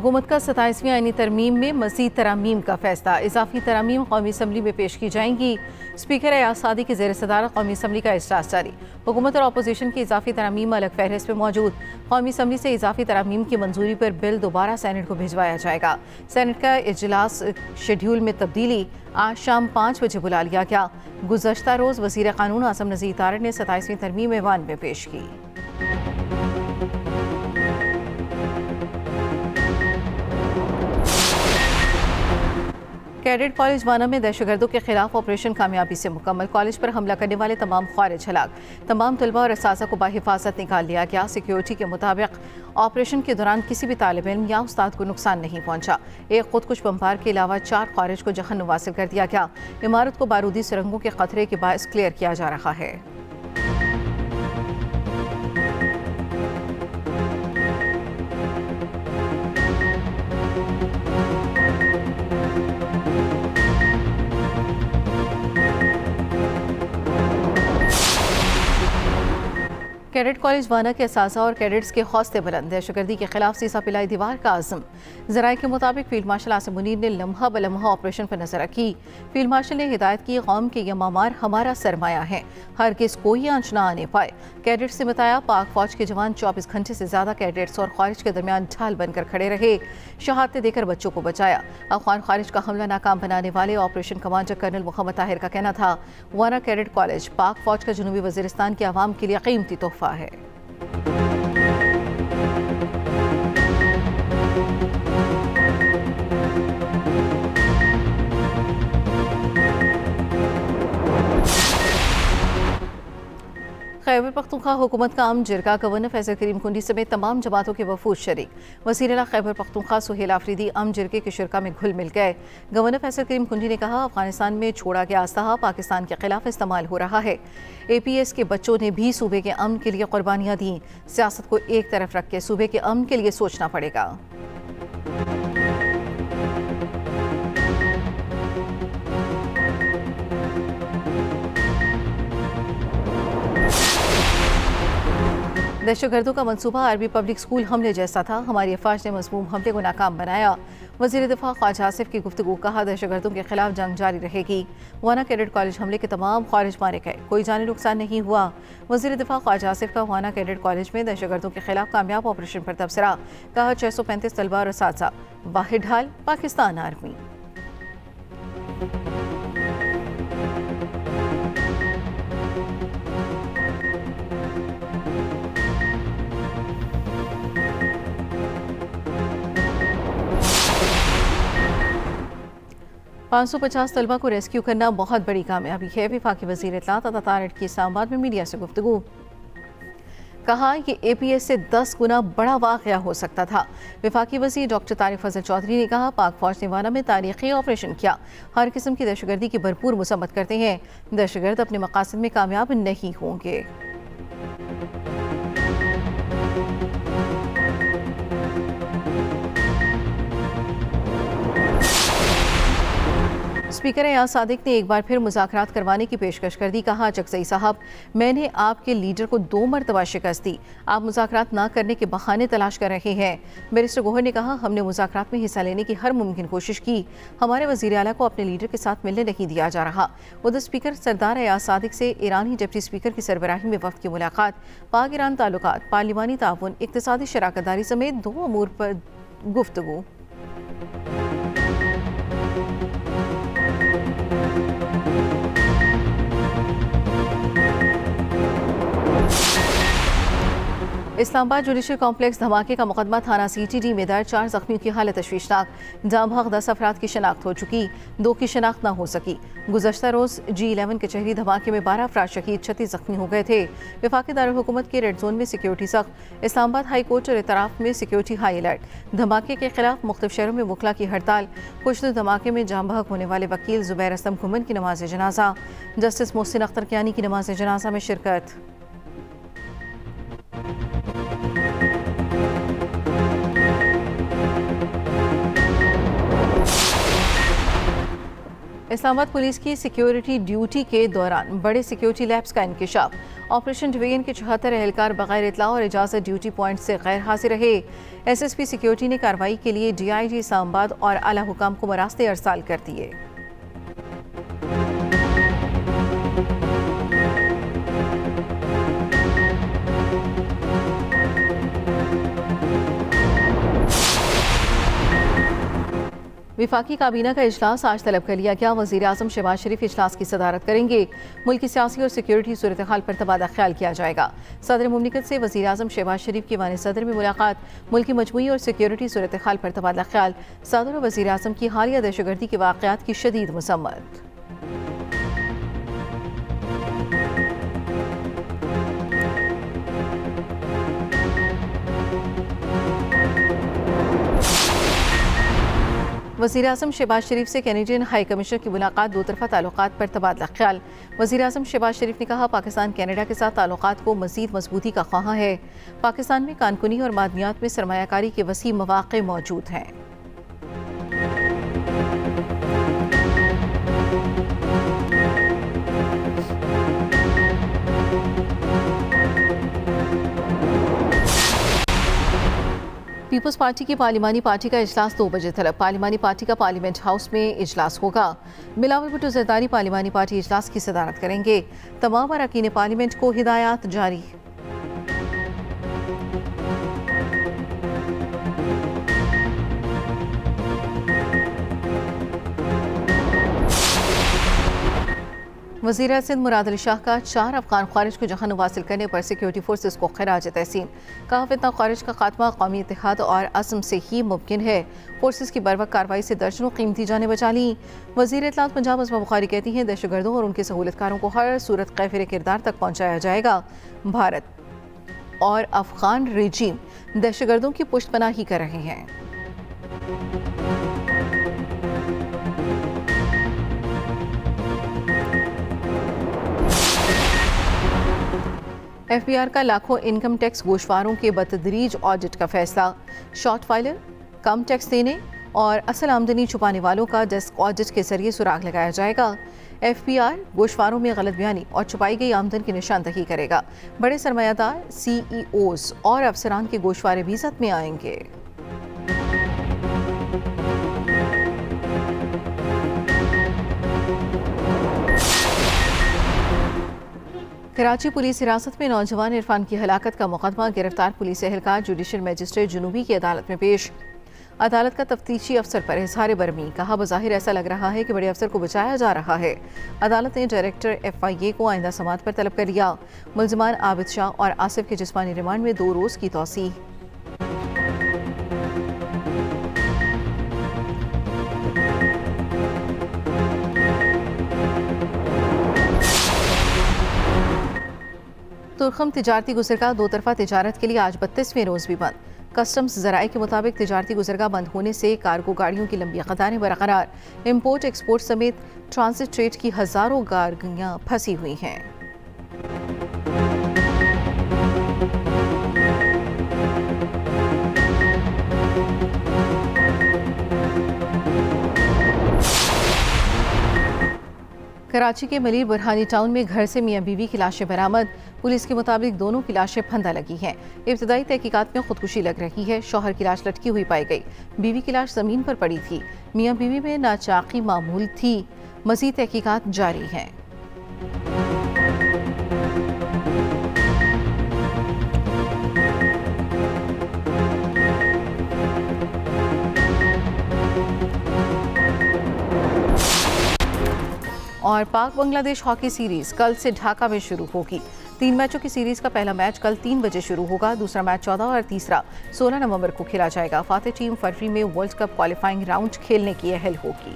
हुकूमत का 27वीं आईनी तरमीम में मज़ीद तरामीम का फैसला। इजाफी तरामीम कौमी असम्बली में पेश की जाएंगी। स्पीकर एयाज सादिक की ज़ेर सदारत कौमी असम्बली का इजलास जारी। हुकूमत और अपोजिशन की इजाफी तरामीम अलग फहरिस्त में मौजूद। कौमी असम्बली से इजाफी तरामीम की मंजूरी पर बिल दोबारा सैनेट को भिजवाया जाएगा। सैनेट का इजलास शेड्यूल में तब्दीली आज शाम 5 बजे बुला लिया गया। गुज़श्ता रोज़ वज़ीर क़ानून आज़म नज़ीर तारड़ ने 27वीं तरमीम ऐवान में पेश की। कैडेट कॉलेज वाना में दहशतगर्दों के खिलाफ ऑपरेशन कामयाबी से मुकम्मल। कॉलेज पर हमला करने वाले तमाम ख्वारिज हलाक। तमाम तलबा और असातिज़ा को बाहिफाजत निकाल लिया गया। सिक्योरिटी के मुताबिक ऑपरेशन के दौरान किसी भी तालिब इल्म या उस्ताद को नुकसान नहीं पहुंचा। एक खुदकुश बमबार के अलावा 4 ख्वारिज को जख्म वासिल कर दिया गया। इमारत को बारूदी सुरंगों के खतरे के बायस क्लियर किया जा रहा है। कैडेट कॉलेज वाना के असासा और कैडेट्स के हौसले बुलंद। दहशतगर्दी के खिलाफ सीसा पिलाई दीवार का आज़म। ज़राए के मुताबिक फील्ड मार्शल आसिम मुनीर ने लम्हा ब लम्हा ऑपरेशन पर नजर रखी। फील्ड मार्शल ने हिदायत की, कौम के ये मामार हमारा सरमाया है, हरगिज़ कोई आंच ना आने पाए। कैडेट्स से बताया, पाक फौज के जवान 24 घंटे से ज्यादा कैडेट्स और ख्वारिज के दरमियान ढाल बनकर खड़े रहे। शहादतें देकर बच्चों को बचाया। अफगान ख्वारिज का हमला नाकाम बनाने वाले operation commander colonel Mohammad Tahir का कहना था, वाना कैडेट कॉलेज पाक फौज का जनूबी वजीरिस्तान के अवाम के लिए कीमती तोहफा है। खैबर पख्तूनख्वा हुकूमत का आम जिरगा गवर्नर फैसल करीम कुंडी समेत तमाम जमातों के वफूद शरीक। वज़ीर आला खैबर पख्तूनख्वा सुहेल आफरीदी आम जिरगे के शिरका में घुल मिल गए। गवर्नर फैसल करीम कुंडी ने कहा, अफगानिस्तान में छोड़ा गया असलहा पाकिस्तान के खिलाफ इस्तेमाल हो रहा है। APS के बच्चों ने भी सूबे के अमन के लिए कुर्बानियाँ दी। सियासत को एक तरफ रख के सूबे के अमन के लिए सोचना पड़ेगा। दहशतगर्दों का मंसूबा अरबी पब्लिक स्कूल हमले जैसा था। हमारी अफवाज ने मज़मूम हमले को नाकाम बनाया। वज़ीर दिफा ख्वाजा आसिफ की गुफ्तगू, कहा, दहशतगर्दों के खिलाफ जंग जारी रहेगी। वाना कैडेट कॉलेज हमले के तमाम ख्वारिज मारे गए, कोई जानी नुकसान नहीं हुआ। वज़ीर दिफा ख्वाजा आसिफ का वाना कैडेट कॉलेज में दहशतगर्दों के खिलाफ कामयाब ऑपरेशन पर तबसरा। कहा, 635 तलबा और असातिज़ा वाहिद ढाल पाकिस्तान आर्मी। पाँच सौ 50 तलबा को रेस्क्यू करना बहुत बड़ी कामयाबी है। वफाकी वज़ीर इत्तलात अता तारड़ की इस्लामाबाद में मीडिया से गुफ्तगू। कहा कि APS से 10 गुना बड़ा वाक़या हो सकता था। वफाकी वज़ीर डॉक्टर तारिक फजल चौधरी ने कहा, पाक फौज ने वाना में तारीख़ी ऑपरेशन किया। हर किस्म की दहशतगर्दी की भरपूर मुसम्मत करते हैं। दहशतगर्द अपने मकासद में कामयाब नहीं होंगे। स्पीकर एयाज सादिक ने एक बार फिर मुज़ाकरात करवाने की पेशकश कर दी। कहा, चकजई साहब, मैंने आपके लीडर को 2 मरतबा शिकस्त दी, आप मुज़ाकरात ना करने के बहाने तलाश कर रहे हैं। बैरिस्टर गोहर ने कहा, हमने मुज़ाकरात में हिस्सा लेने की हर मुमकिन कोशिश की, हमारे वज़ीर आला को अपने लीडर के साथ मिलने नहीं दिया जा रहा। उधर स्पीकर सरदार एयाज सादिक से ईरानी डिप्टी स्पीकर की सरबराही में वफ़द की मुलाकात। पाक ईरान ताल्लुकात, पार्लिमानी ताउन, इक़्तिसादी शराकतदारी समेत 2 अमूर पर गुफ्तगू। इस्लामाबाद जुडिशल कॉम्प्लेक्स धमाके का मुकदमा थाना CTD में दर्ज। 4 जख्मियों की हालत तशवीशनाक। जाम भाग 10 अफराद की शनाख्त हो चुकी, 2 की शनाख्त न हो सकी। गुज़श्ता रोज़ G11 कचहरी धमाके में 12 अफराद शहीद, 36 जख्मी हो गए थे। वफाकी दारुल हुकूमत के रेड जोन में सिक्योरिटी सख्त। इस्लामाबाद हाई कोर्ट और इतराफ़ में सिक्योरिटी हाई अलर्ट। धमाके के खिलाफ मुख्तलिफ शहरों में वकला की हड़ताल। कुछ धमाके में जाम भाग होने वाले वकील ज़ुबैर असलम घुमन की नमाज जनाजा। जस्टिस मोहसिन अख्तर कियानी की नमाज जनाजा में शिरकत। इस्लामाबाद पुलिस की सिक्योरिटी ड्यूटी के दौरान बड़े सिक्योरिटी लैब्स का इंकिशाफ। ऑपरेशन डिवीजन के 74 एहलकार बगैर इतला और इजाज़त ड्यूटी पॉइंट से गैर हाजिर रहे। SSP सिक्योरिटी ने कार्रवाई के लिए DIG इस्लामाबाद और आला हुकाम को मरास्ते अरसाल कर दिए। विफाकी काबीना का इजलास आज तलब कर लिया गया। वज़ीर आज़म शहबाज शरीफ इजलास की सदारत करेंगे। मुल्क की सियासी और सिक्योरिटी सूरत हाल पर तबादला ख्याल किया जाएगा। सदर मुमलिकत से वज़ीर आज़म शहबाज शरीफ की वान सदर में मुलाकात। मुल्क की मजमूई और सिक्योरिटी सूरत हाल पर तबादला ख्याल। सदर और वज़ीर आज़म की हालिया दहशतगर्दी के वाक़यात की शदीद मसम्मत। वज़ीर आज़म शहबाज शरीफ से कैनेडियन हाई कमिश्नर की मुलाकात। दो तरफ़ा ताल्लुकात पर तबादला ख्याल। वज़ीर आज़म शहबाज शरीफ ने कहा, पाकिस्तान कैनेडा के साथ ताल्लुकात को मज़ीद मजबूती का ख्वाहां है। पाकिस्तान में कानकुनी और मादनियात में सरमायाकारी के वसी मौक़े मौजूद हैं। पीपल्स पार्टी की पार्लिमानी पार्टी का इजलास 2 बजे तलब। पार्लिमानी पार्टी का पार्लियामेंट हाउस में इजलास होगा। बिलावल भुट्टो जरदारी पार्लिमानी पार्टी इजलास की सदारत करेंगे। तमाम अरकान पार्लियामेंट को हिदायत जारी। वज़ीर सिंध मुराद अली शाह का 4 अफगान ख़ारिज को जहान वासिल करने पर सिक्योरिटी फोर्सेस को खराज तहसीन। कहा, फितना ख़ारिज का खात्मा कौमी इत्तेहाद और अज़्म से ही मुमकिन है। फोर्सेस की बरवक्त कार्रवाई से दर्जनों कीमती जानें बचा लीं। वज़ीर इत्तलात पंजाब अज़मा बुखारी कहती हैं, दहशतगर्दों और उनके सहूलतकारों को हर सूरत कैफिर किरदार तक पहुँचाया जाएगा। भारत और अफगान रेजीम दहशतगर्दों की पुष्टपनाही कर रहे हैं। FBR का लाखों इनकम टैक्स गोशवारों के बतदरीज ऑडिट का फैसला। शॉर्ट फाइलर, कम टैक्स देने और असल आमदनी छुपाने वालों का डेस्क ऑडिट के जरिए सुराग लगाया जाएगा। FBR गोशवारों में गलत बयानी और छुपाई गई आमदन की निशानदही करेगा। बड़े सरमायादार, CEOs और अफसरान के गोशवारे भी ज़ब्त में आएंगे। कराची पुलिस हिरासत में नौजवान इरफान की हलाकत का मुकदमा। गिरफ्तार पुलिस एहलकार जुडिशल मजिस्ट्रेट जुनूबी की अदालत में पेश। अदालत का तफ्तीशी अफसर पर इजहार बरमी। कहा, बज़ाहिर ऐसा लग रहा है कि बड़े अफसर को बचाया जा रहा है। अदालत ने डायरेक्टर FIA को आइंदा समाअत पर तलब कर लिया। मुल्ज़िमान आबिद शाह और आसिफ के जिस्मानी रिमांड में 2 रोज़ की तौसीह। तुर्खम तिजारती गुज़रगाह 2 तरफ़ा तिजारत के लिए आज 32वें रोज़ भी बंद। कस्टम्स ज़राए के मुताबिक तिजारती गुज़रगाह बंद होने से कार्गो गाड़ियों की लंबी कतारें बरकरार। इम्पोर्ट एक्सपोर्ट समेत ट्रांसिट ट्रेड की हज़ारों गाड़ियाँ फंसी हुई हैं। कराची के मलिर बुरहानी टाउन में घर से मियाँ बीवी की लाशें बरामद। पुलिस के मुताबिक दोनों की लाशें फंदा लगी हैं। इब्तदाई तहकीकात में खुदकुशी लग रही है। शौहर की लाश लटकी हुई पाई गई। बीवी की लाश जमीन पर पड़ी थी। मियाँ बीवी में नाचाकी मामूल थी। मज़ीद तहकीकात जारी हैं। और पाक बांग्लादेश हॉकी सीरीज कल से ढाका में शुरू होगी। 3 मैचों की सीरीज का पहला मैच कल 3 बजे शुरू होगा। दूसरा मैच 14 और तीसरा 16 नवंबर को खेला जाएगा। फातेह टीम फरवरी में वर्ल्ड कप क्वालिफाइंग राउंड खेलने की अहल होगी।